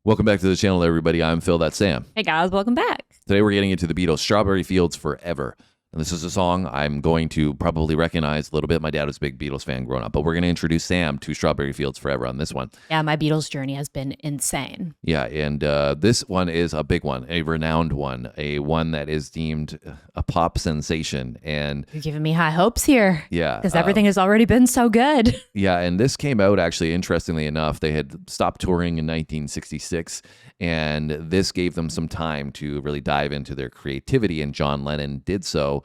Welcome back to the channel, everybody. I'm Phil, that's Sam. Hey guys, welcome back. Today we're getting into the Beatles' Strawberry Fields Forever. And this is a song I'm going to probably recognize a little bit. My dad was a big Beatles fan growing up, but we're going to introduce Sam to Strawberry Fields Forever on this one. Yeah, my Beatles journey has been insane. Yeah, and this one is a big one, a renowned one, a one that is deemed a pop sensation. And You're giving me high hopes here. yeah, Because everything has already been so good. yeah, and this came out actually, interestingly enough, they had stopped touring in 1966, and this gave them some time to really dive into their creativity, and John Lennon did so.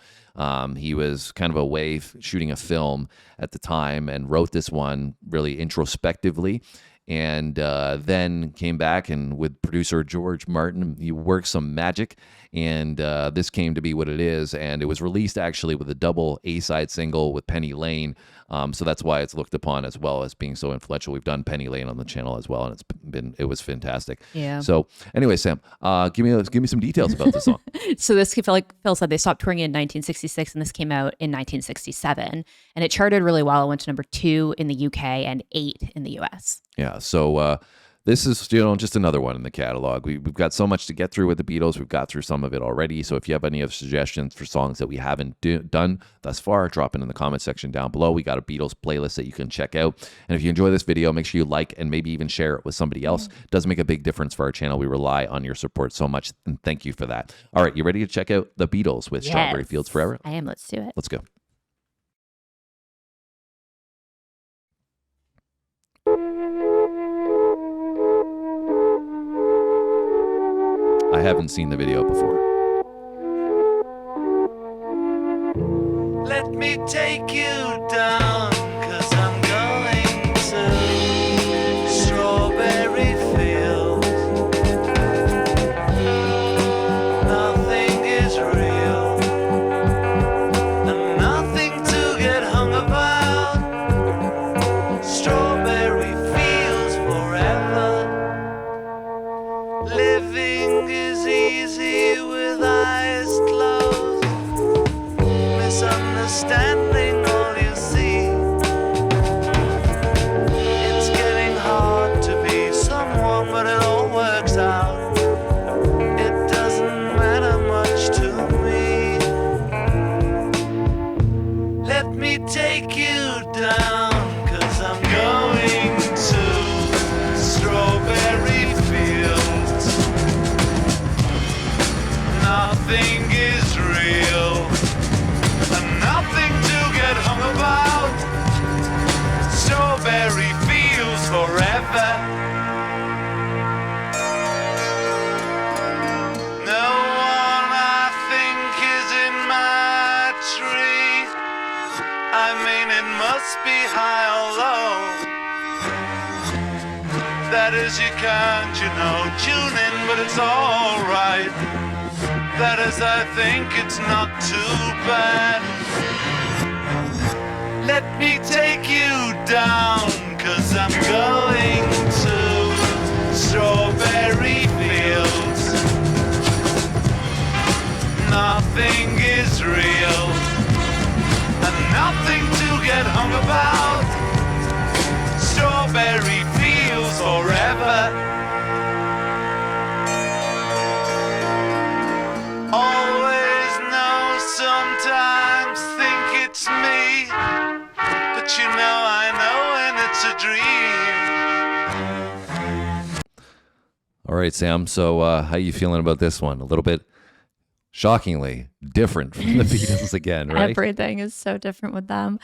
He was kind of away shooting a film at the time and wrote this one really introspectively, and then came back and with producer George Martin, he worked some magic, and this came to be what it is. And it was released actually with a double A-side single with Penny Lane, so that's why it's looked upon as well as being so influential. We've done Penny Lane on the channel as well, and it was fantastic. Yeah. So anyway, Sam, give me some details about this song. So this, like Phil said, they stopped touring in 1966, and this came out in 1967. And it charted really well. It went to number 2 in the UK and 8 in the US. Yeah. So this is, just another one in the catalog. We've got so much to get through with the Beatles. We've got through some of it already. So if you have any other suggestions for songs that we haven't done thus far, drop it in the comment section down below. We got a Beatles playlist that you can check out. And if you enjoy this video, make sure you like and maybe even share it with somebody else. It does make a big difference for our channel. We rely on your support so much, and thank you for that. All right, you ready to check out the Beatles with Strawberry Fields Forever? I am. Let's do it. Let's go. I haven't seen the video before. Let me take you down, 'cause I'm going to Strawberry Fields. Nothing is real, and nothing to get hung about. Strawberry Fields forever. Living is easy with eyes closed. Misunderstanding all you see. It's getting hard to be someone, but it all works out. It doesn't matter much to me. Let me take you down, 'cause I'm going to Strawberry Fields. Nothing is real, and nothing to get hung about. Strawberry Fields forever. No one I think is in my tree. I mean, it must be high or low. That is, you can't, tune in, but it's alright. That is, I think it's not too bad. Let me take you down, 'cause I'm going to Strawberry Fields. Nothing is real, and nothing to get hung about. Strawberry Fields forever. Always know, sometimes think it's me, but I know, and it's a dream. All right, Sam. So how you feeling about this one? A little bit shockingly different from the Beatles again, right? Everything is so different with them.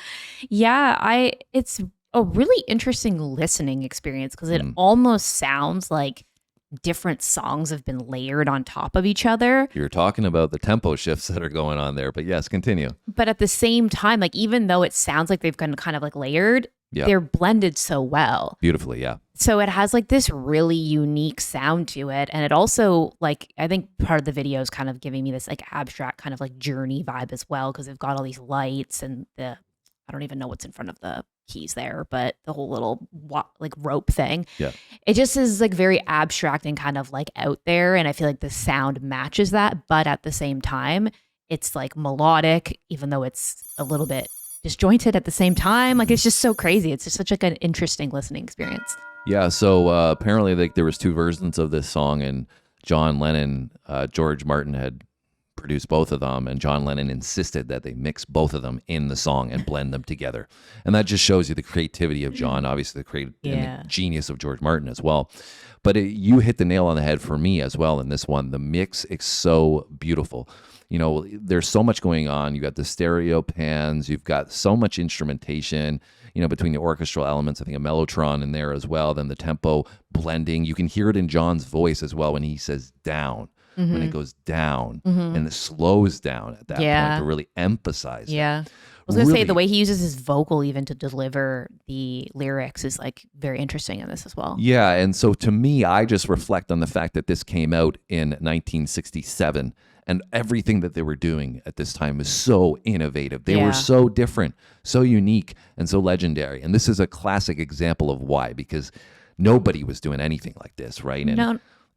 Yeah, it's a really interesting listening experience, because it almost sounds like different songs have been layered on top of each other. You're talking about the tempo shifts that are going on there, but yes, continue. But at the same time, like, even though it sounds like they've been kind of like layered, they're blended so well. Beautifully, yeah. So it has like this really unique sound to it. And it also, like, I think part of the video is kind of giving me this like abstract kind of like journey vibe as well, because they've got all these lights and I don't even know what's in front of the keys there, but the whole little like rope thing. Yeah. It just is like very abstract and kind of like out there. And I feel like the sound matches that. But at the same time, it's like melodic, even though it's a little bit disjointed at the same time. Like, it's just so crazy. It's just such like an interesting listening experience. Yeah, so apparently like there was two versions of this song, and John Lennon, George Martin had produced both of them, and John Lennon insisted that they mix both of them in the song and blend them together. And that just shows you the creativity of John, obviously the creative and the genius of George Martin as well. But you hit the nail on the head for me as well in this one. The mix is so beautiful. You know, there's so much going on. You got the stereo pans, you've got so much instrumentation, you know, between the orchestral elements, I think a mellotron in there as well, then the tempo blending. You can hear it in John's voice as well when he says down, when it goes down and it slows down at that point to really emphasize it. I was going to say the way he uses his vocal even to deliver the lyrics is like very interesting in this as well. Yeah. And so to me, I just reflect on the fact that this came out in 1967 and everything that they were doing at this time was so innovative. They were so different, so unique, and so legendary. And this is a classic example of why, because nobody was doing anything like this, right?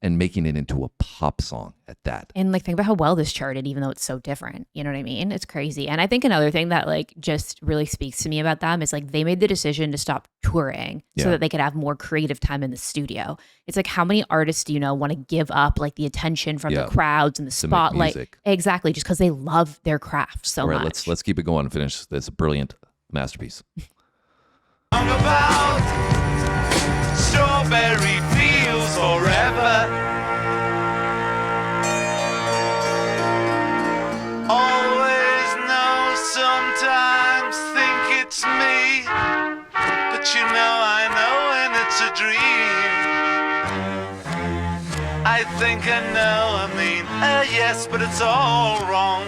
And making it into a pop song at that. And like, think about how well this charted, even though it's so different. You know what I mean? It's crazy. And I think another thing that like just really speaks to me about them is like they made the decision to stop touring so that they could have more creative time in the studio. It's like, how many artists do you know want to give up like the attention from the crowds and the spotlight? Exactly, just because they love their craft so much. Let's keep it going and finish this brilliant masterpiece. About strawberry fields forever. Always know, sometimes think it's me, but you know I know when it's a dream. I think I know, I mean, yes, but it's all wrong.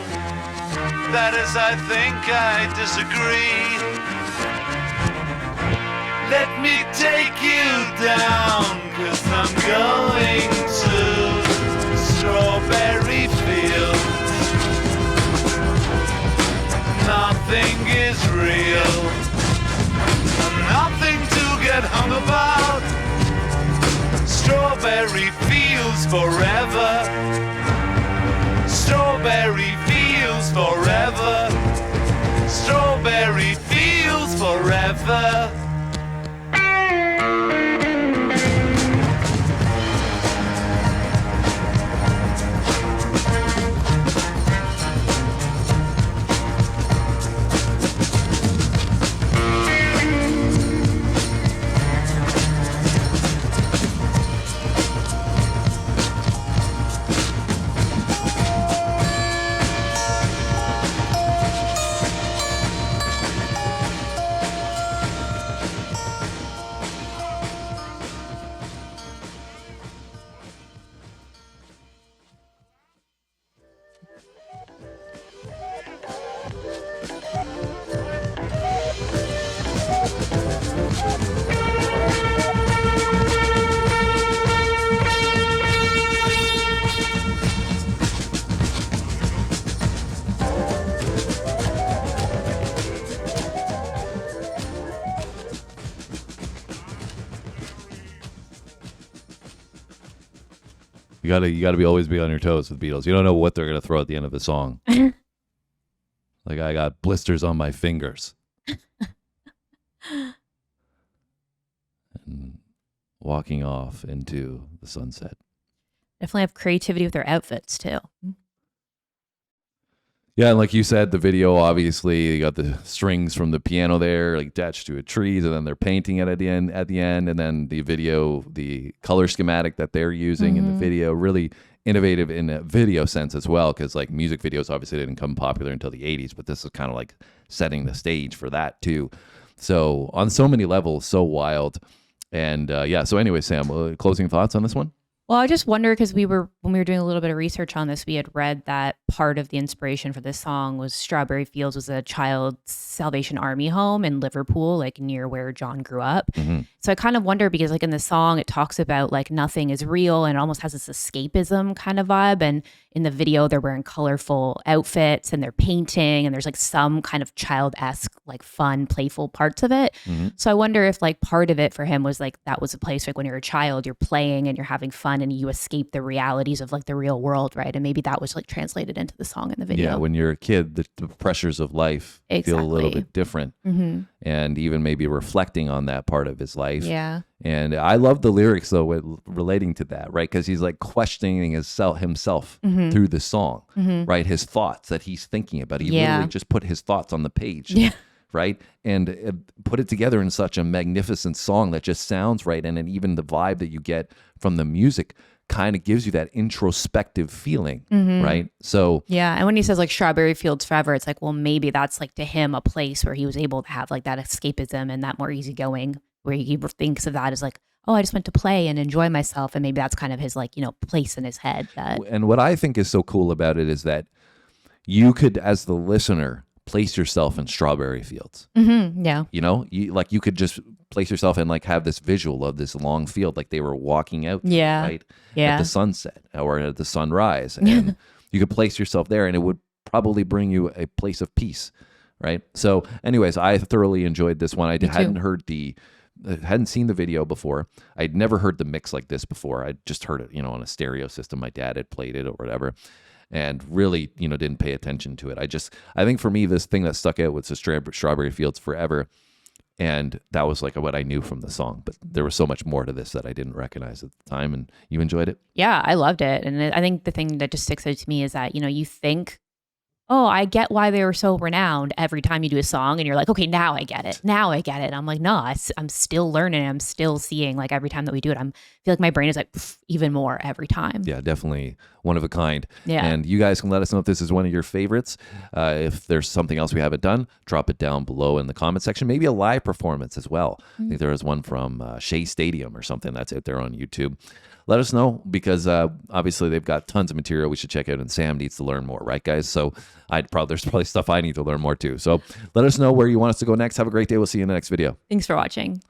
That is, I think I disagree. Let me take you down, 'cause I'm going to strawberry fields. Nothing is real, nothing to get hung about. Strawberry fields forever. Strawberry fields forever. Strawberry fields forever. You gotta be always be on your toes with Beatles. You don't know what they're gonna throw at the end of the song. Like, I got blisters on my fingers. And walking off into the sunset. Definitely have creativity with their outfits too. Yeah, and like you said, the video, obviously, you got the strings from the piano there, like attached to a tree, and then they're painting it at the end, and then the video, the color schematic that they're using in the video, really innovative in a video sense as well, because like music videos obviously didn't come popular until the 80s, but this is kind of like setting the stage for that too. So on so many levels, so wild. And so anyway, Sam, closing thoughts on this one? Well, I just wonder, because when we were doing a little bit of research on this, we had read that part of the inspiration for this song was Strawberry Fields was a child Salvation Army home in Liverpool, like near where John grew up. So I kind of wonder, because like in the song, it talks about like nothing is real and it almost has this escapism kind of vibe. And in the video, they're wearing colorful outfits and they're painting, and there's like some kind of child-esque, like fun, playful parts of it. So I wonder if like part of it for him was like that was a place like when you're a child, you're playing and you're having fun and you escape the realities realities of like the real world, right? And maybe that was like translated into the song and the video. Yeah, when you're a kid, the pressures of life feel a little Exactly. bit different. Mm-hmm. And even maybe reflecting on that part of his life. Yeah. And I love the lyrics though, relating to that, right? Because he's like questioning himself Mm-hmm. through the song, Mm-hmm. right? His thoughts that he's thinking about. He Yeah. literally just put his thoughts on the page, Yeah. right? And put it together in such a magnificent song that just sounds right. And then even the vibe that you get from the music kind of gives you that introspective feeling, Mm-hmm. right? So Yeah. And when he says like Strawberry Fields Forever, it's like, well, maybe that's like to him a place where he was able to have like that escapism and that more easygoing, where he thinks of that as like, oh, I just went to play and enjoy myself. And maybe that's kind of his like, place in his head. That and what I think is so cool about it is that you could, as the listener, place yourself in Strawberry Fields. Mm-hmm. Yeah. You could just place yourself and like have this visual of this long field, like they were walking out, Yeah. right, Yeah. at the sunset or at the sunrise, and you could place yourself there, and it would probably bring you a place of peace, right? So, anyways, I thoroughly enjoyed this one. too. Hadn't seen the video before. I'd never heard the mix like this before. I just heard it, on a stereo system. My dad had played it or whatever, and really, didn't pay attention to it. I think for me, this thing that stuck out was the Strawberry Fields Forever. And that was like what I knew from the song. But there was so much more to this that I didn't recognize at the time. And you enjoyed it? Yeah, I loved it. And I think the thing that just sticks out to me is that, you think, oh, I get why they were so renowned every time you do a song. And you're like, okay, now I get it. Now I get it. I'm like, no, I'm still learning. I'm still seeing like every time that we do it. I feel like my brain is like even more every time. Yeah, definitely one of a kind. Yeah. And you guys can let us know if this is one of your favorites. If there's something else we haven't done, drop it down below in the comment section. Maybe a live performance as well. I think there was one from Shea Stadium or something that's out there on YouTube. Let us know, because obviously they've got tons of material we should check out, and Sam needs to learn more, right, guys? So there's probably stuff I need to learn more too. So let us know where you want us to go next. Have a great day. We'll see you in the next video. Thanks for watching.